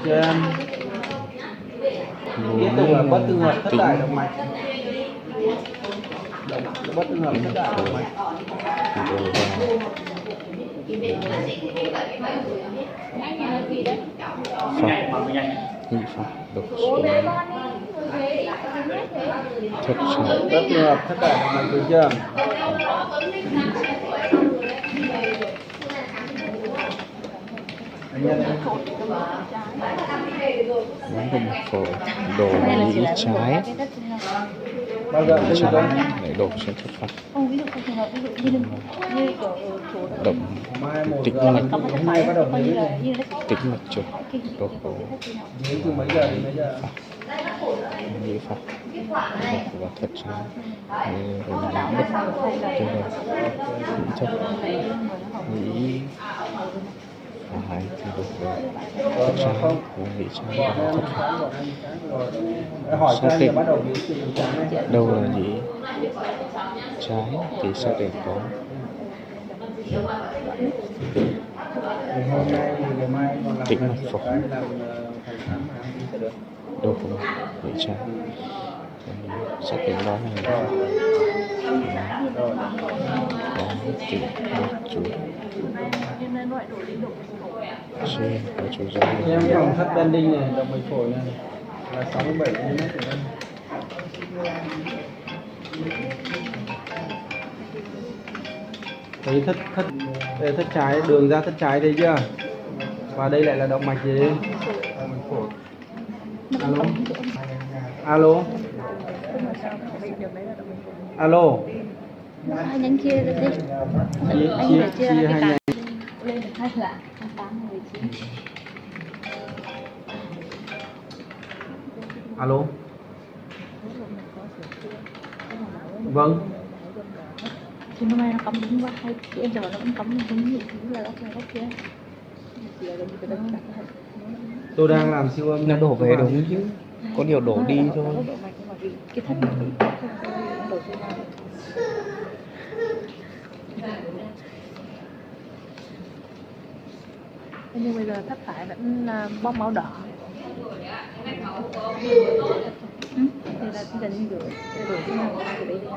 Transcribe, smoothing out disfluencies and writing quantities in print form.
Chưa em. Tiếp tục là bất tương hợp thất đại động mạch. Bất tương hợp thất đại động mạch. Đột xuống thất sản. Bất tương hợp thất đại động mạch được chưa? Vấn đồng phổi đồ nhĩ trái. Bao giờ Trái để đổ xuống thất phật. Động tĩnh mạch, tĩnh mạch trục đồ phổi. Từ mấy giờ đến mấy giờ? Nhĩ phật và thật trái rồi nhĩ bất trên đây nhĩ thất nhĩ phải thì được rồi thật trái và nhĩ trái và thất phật. Hỏi Xác định bắt đầu biến từ trắng này. đâu là nhĩ trái thì xác định có Hôm nay ngày mai còn làm tĩnh mạch phổi đâu cũng nhĩ trái xác định đó là tĩnh mạch chủ trên và chủ giới em phòng thất bending này, động mạch phổi này là 67 mm của em. Thấy thất trái, đường ra thất trái đây chưa? Và đây lại là động mạch gì? Động mạch phổi. Alo. Alo. Hai nhánh chia được đi. Anh phải chia ra cái cái lên được 2 là 28 19. Alo. Vâng. Thì hôm nay nó cắm đúng quá hay em chờ nó vẫn cắm đúng như thứ là góc kia. Tôi đang làm siêu âm. nó đổ về đúng chứ, có điều đổ đi thôi. Cái thất đổ xuống nào. Nhưng bây giờ thất phải vẫn bong máu đỏ. Thì là gần như đổ xuống nào từ đây đi.